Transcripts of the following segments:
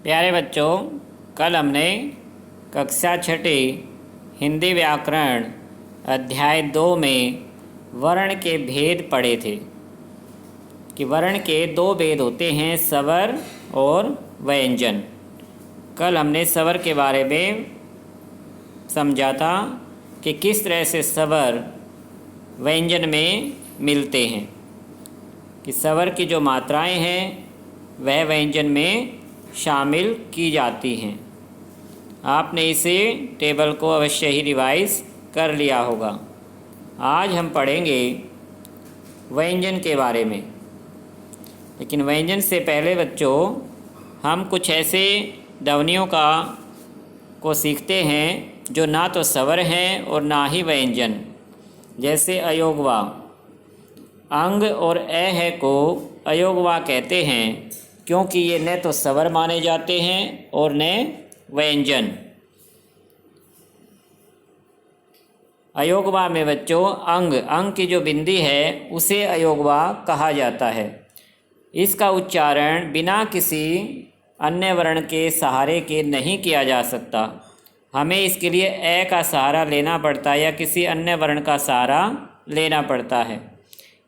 प्यारे बच्चों, कल हमने कक्षा छठी हिंदी व्याकरण अध्याय 2 में वर्ण के भेद पढ़े थे कि वर्ण के 2 भेद होते हैं, स्वर और व्यंजन। कल हमने स्वर के बारे में समझा था कि किस तरह से स्वर व्यंजन में मिलते हैं, कि स्वर की जो मात्राएं हैं वह व्यंजन में शामिल की जाती हैं। आपने इसे टेबल को अवश्य ही रिवाइज कर लिया होगा। आज हम पढ़ेंगे व्यंजन के बारे में, लेकिन व्यंजन से पहले बच्चों हम कुछ ऐसे ध्वनियों को सीखते हैं जो ना तो स्वर हैं और ना ही व्यंजन। जैसे अयोगवा, अंग और अ है को अयोगवा कहते हैं क्योंकि ये न तो स्वर माने जाते हैं और न व्यंजन। अयोगवा में बच्चों अंग की जो बिंदी है उसे अयोगवा कहा जाता है। इसका उच्चारण बिना किसी अन्य वर्ण के सहारे के नहीं किया जा सकता। हमें इसके लिए ए का सहारा लेना पड़ता है या किसी अन्य वर्ण का सहारा लेना पड़ता है।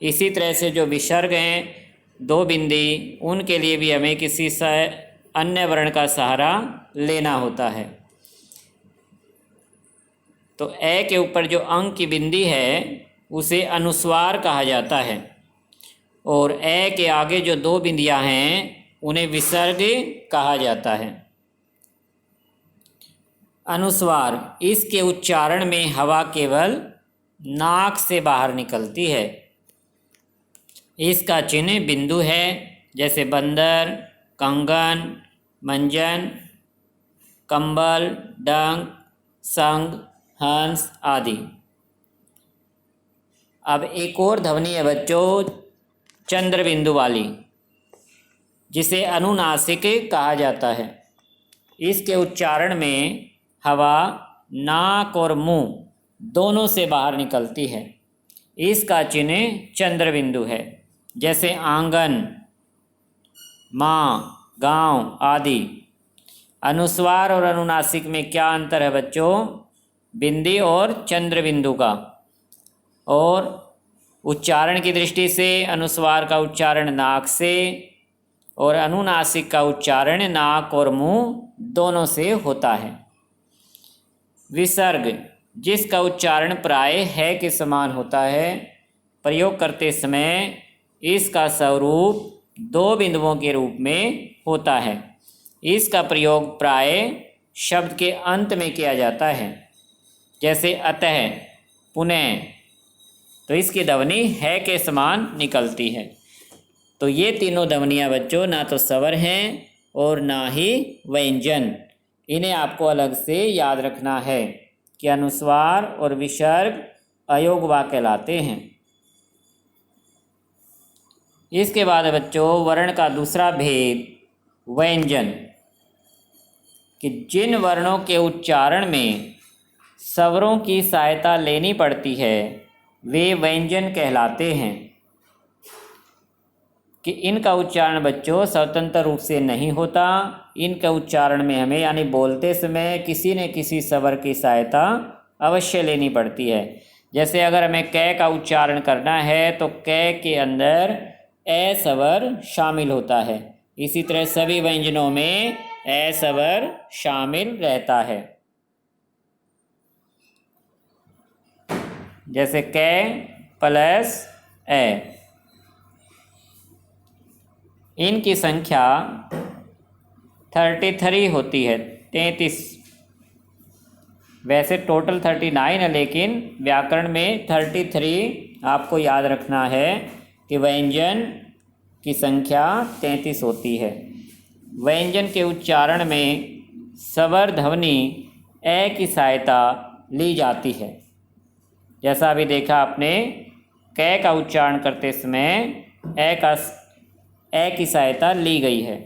इसी तरह से जो विसर्ग हैं 2 बिंदी, उनके लिए भी हमें किसी अन्य वर्ण का सहारा लेना होता है। तो ए के ऊपर जो अंग की बिंदी है उसे अनुस्वार कहा जाता है, और ए के आगे जो 2 बिंदियां हैं उन्हें विसर्ग कहा जाता है। अनुस्वार, इसके उच्चारण में हवा केवल नाक से बाहर निकलती है। इसका चिन्ह बिंदु है, जैसे बंदर, कंगन, मंजन, कंबल, डंक, संग, हंस आदि। अब एक और ध्वनि है बच्चों चंद्र बिंदु वाली, जिसे अनुनासिक कहा जाता है। इसके उच्चारण में हवा नाक और मुंह दोनों से बाहर निकलती है। इसका चिन्ह चंद्र बिंदु है, जैसे आंगन, माँ, गांव आदि। अनुस्वार और अनुनासिक में क्या अंतर है बच्चों? बिंदी और चंद्र बिंदु का। और उच्चारण की दृष्टि से अनुस्वार का उच्चारण नाक से और अनुनासिक का उच्चारण नाक और मुंह दोनों से होता है। विसर्ग, जिसका उच्चारण प्राय है के समान होता है, प्रयोग करते समय इसका स्वरूप 2 बिंदुओं के रूप में होता है। इसका प्रयोग प्राय शब्द के अंत में किया जाता है, जैसे अतः, पुनः। तो इसकी ध्वनि है के समान निकलती है। तो ये तीनों ध्वनियाँ बच्चों ना तो स्वर हैं और ना ही व्यंजन। इन्हें आपको अलग से याद रखना है कि अनुस्वार और विसर्ग अयोगवा कहलाते हैं। इसके बाद बच्चों वर्ण का दूसरा भेद व्यंजन, कि जिन वर्णों के उच्चारण में स्वरों की सहायता लेनी पड़ती है वे व्यंजन कहलाते हैं। कि इनका उच्चारण बच्चों स्वतंत्र रूप से नहीं होता। इनके उच्चारण में हमें यानी बोलते समय किसी न किसी स्वर की सहायता अवश्य लेनी पड़ती है। जैसे अगर हमें क का उच्चारण करना है तो क के अंदर ए स्वर शामिल होता है। इसी तरह सभी व्यंजनों में ए स्वर शामिल रहता है। जैसे क प्लस ए, इनकी संख्या 33 होती है, 33। वैसे टोटल 39 है, लेकिन व्याकरण में 33 आपको याद रखना है कि व्यंजन की संख्या 33 होती है। व्यंजन के उच्चारण में स्वर ध्वनि ए की सहायता ली जाती है। जैसा अभी देखा आपने, क का उच्चारण करते समय ए की सहायता ली गई है।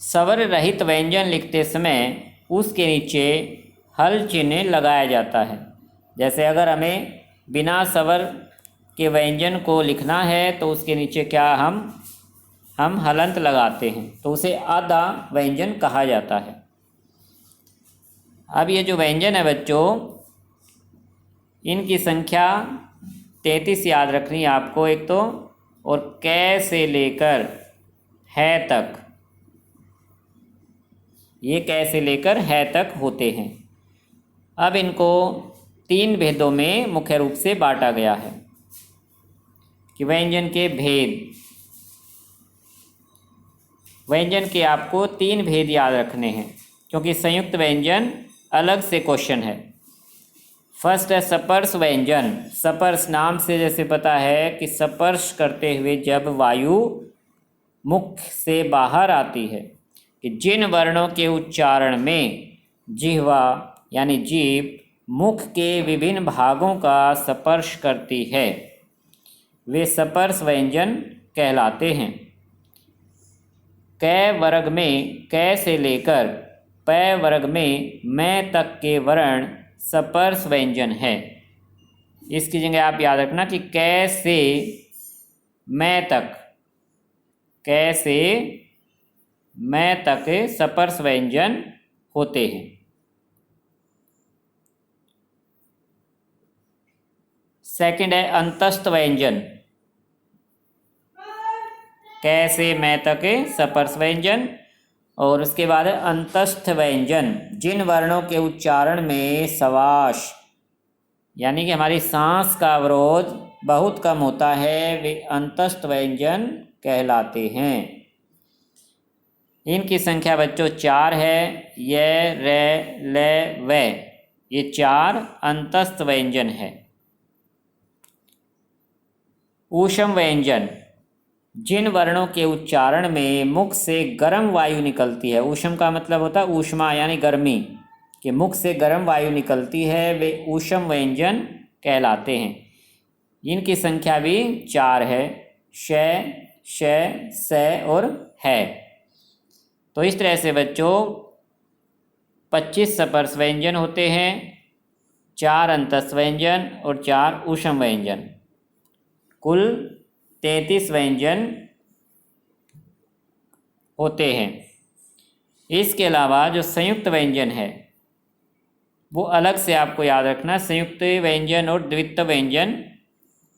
स्वर रहित व्यंजन लिखते समय उसके नीचे हल चिन्ह लगाया जाता है। जैसे अगर हमें बिना स्वर के व्यंजन को लिखना है तो उसके नीचे क्या हम हम हलंत लगाते हैं तो उसे आधा व्यंजन कहा जाता है। अब ये जो व्यंजन है बच्चों, इनकी संख्या 33 याद रखनी है आपको एक तो, और कै से लेकर है तक, ये कै से लेकर है तक होते हैं। अब इनको 3 भेदों में मुख्य रूप से बांटा गया है कि व्यंजन के भेद। व्यंजन के आपको 3 भेद याद रखने हैं क्योंकि संयुक्त व्यंजन अलग से क्वेश्चन है। फर्स्ट है सपर्श व्यंजन। सपर्श नाम से जैसे पता है कि स्पर्श करते हुए जब वायु मुख से बाहर आती है, कि जिन वर्णों के उच्चारण में जिह्वा यानी जीभ मुख के विभिन्न भागों का स्पर्श करती है, वे स्पर्श व्यंजन कहलाते हैं। कै वर्ग में कै से लेकर पै वर्ग में मैं तक के वर्ण स्पर्श व्यंजन है। इसकी जगह आप याद रखना कि कै से मैं तक, कै से मैं तक स्पर्श व्यंजन होते हैं। सेकंड है अंतस्थ व्यंजन। कै से मैं तक स्पर्श व्यंजन, और उसके बाद है अंतस्थ व्यंजन। जिन वर्णों के उच्चारण में श्वास यानी कि हमारी सांस का अवरोध बहुत कम होता है, वे अंतस्थ व्यंजन कहलाते हैं। इनकी संख्या बच्चों 4 है। य, रे, ले, वे, ये 4 अंतस्थ व्यंजन है। ऊष्म व्यंजन। जिन वर्णों के उच्चारण में मुख से गर्म वायु निकलती है, ऊष्म का मतलब होता है ऊष्मा यानी गर्मी, कि मुख से गर्म वायु निकलती है, वे ऊष्म व्यंजन कहलाते हैं। इनकी संख्या भी 4 है। श, श, से और है। तो इस तरह से बच्चों 25 स्पर्श व्यंजन होते हैं, 4 अंतस्थ व्यंजन और 4 ऊष्म व्यंजन, कुल 33 व्यंजन होते हैं। इसके अलावा जो संयुक्त व्यंजन है वो अलग से आपको याद रखना। संयुक्त व्यंजन और द्वित्व व्यंजन,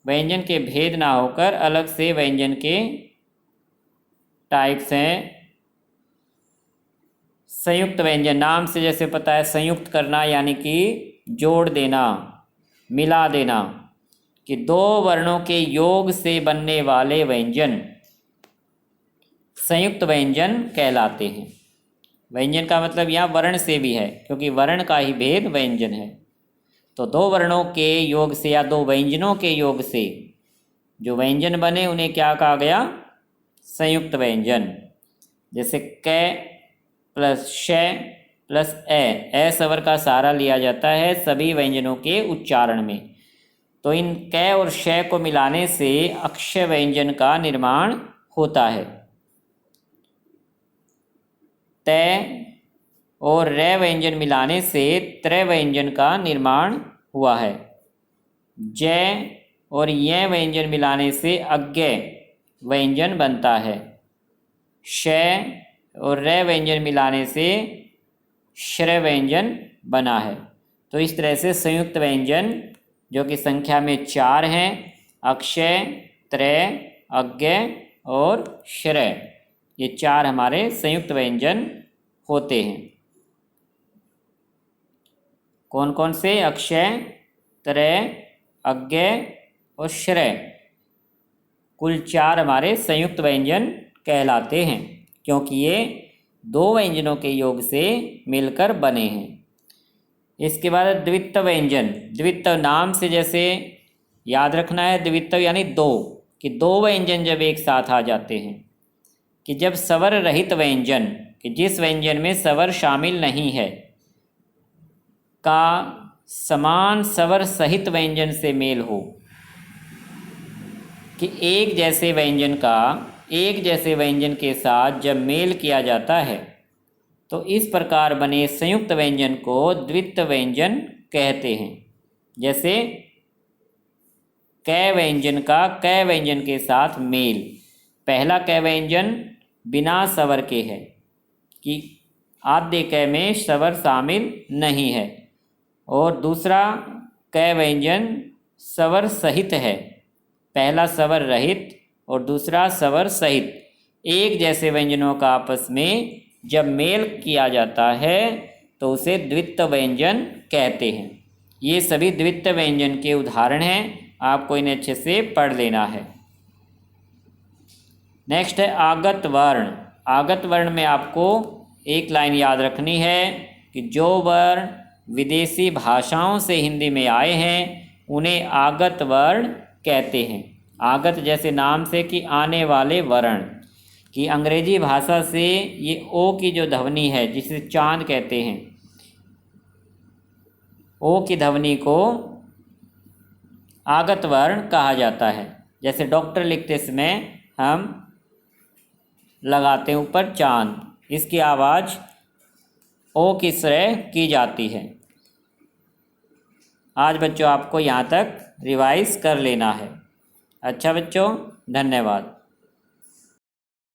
व्यंजन के भेद ना होकर अलग से व्यंजन के टाइप्स हैं। संयुक्त व्यंजन नाम से जैसे पता है संयुक्त करना यानी कि जोड़ देना, मिला देना, कि 2 वर्णों के योग से बनने वाले व्यंजन संयुक्त व्यंजन कहलाते हैं। व्यंजन का मतलब यहाँ वर्ण से भी है क्योंकि वर्ण का ही भेद व्यंजन है। तो 2 वर्णों के योग से या 2 व्यंजनों के योग से जो व्यंजन बने उन्हें क्या कहा गया? संयुक्त व्यंजन। जैसे कै प्लस श प्लस ए स्वर का सहारा लिया जाता है सभी व्यंजनों के उच्चारण में। तो इन कै और श को मिलाने से अक्षय व्यंजन का निर्माण होता है। तय और रे व्यंजन मिलाने से त्रय व्यंजन का निर्माण हुआ है। जय और य व्यंजन मिलाने से अज्ञेय व्यंजन बनता है। श और रे व्यंजन मिलाने से श्रय व्यंजन बना है। तो इस तरह से संयुक्त व्यंजन जो कि संख्या में 4 हैं, अक्षय, त्रय, अज्ञेय और श्रय, ये 4 हमारे संयुक्त व्यंजन होते हैं। कौन कौन से? अक्षय, त्रय, अज्ञेय और श्रय, कुल 4 हमारे संयुक्त व्यंजन कहलाते हैं क्योंकि ये 2 व्यंजनों के योग से मिलकर बने हैं। इसके बाद द्वित्व व्यंजन। द्वित्व नाम से जैसे याद रखना है, द्वित्व यानी 2, कि 2 व्यंजन जब एक साथ आ जाते हैं, कि जब स्वर रहित व्यंजन, कि जिस व्यंजन में स्वर शामिल नहीं है, का समान स्वर सहित व्यंजन से मेल हो, कि एक जैसे व्यंजन का एक जैसे व्यंजन के साथ जब मेल किया जाता है तो इस प्रकार बने संयुक्त व्यंजन को द्वित्व व्यंजन कहते हैं। जैसे कै व्यंजन का कै व्यंजन के साथ मेल, पहला क व्यंजन बिना स्वर के है कि आद्य क में स्वर शामिल नहीं है, और दूसरा क व्यंजन स्वर सहित है। पहला स्वर रहित और दूसरा स्वर सहित एक जैसे व्यंजनों का आपस में जब मेल किया जाता है तो उसे द्वित्व व्यंजन कहते हैं। ये सभी द्वित्व व्यंजन के उदाहरण हैं, आपको इन्हें अच्छे से पढ़ लेना है। नेक्स्ट है आगत वर्ण। आगत वर्ण में आपको एक लाइन याद रखनी है कि जो वर्ण विदेशी भाषाओं से हिंदी में आए हैं उन्हें आगत वर्ण कहते हैं। आगत जैसे नाम से कि आने वाले वर्ण, कि अंग्रेजी भाषा से ये ओ की जो ध्वनि है जिसे चांद कहते हैं, ओ की ध्वनि को आगत वर्ण कहा जाता है। जैसे डॉक्टर लिखते समय हम लगाते हैं ऊपर चांद, इसकी आवाज़ ओ की तरह की जाती है। आज बच्चों आपको यहाँ तक रिवाइज कर लेना है। अच्छा बच्चों, धन्यवाद।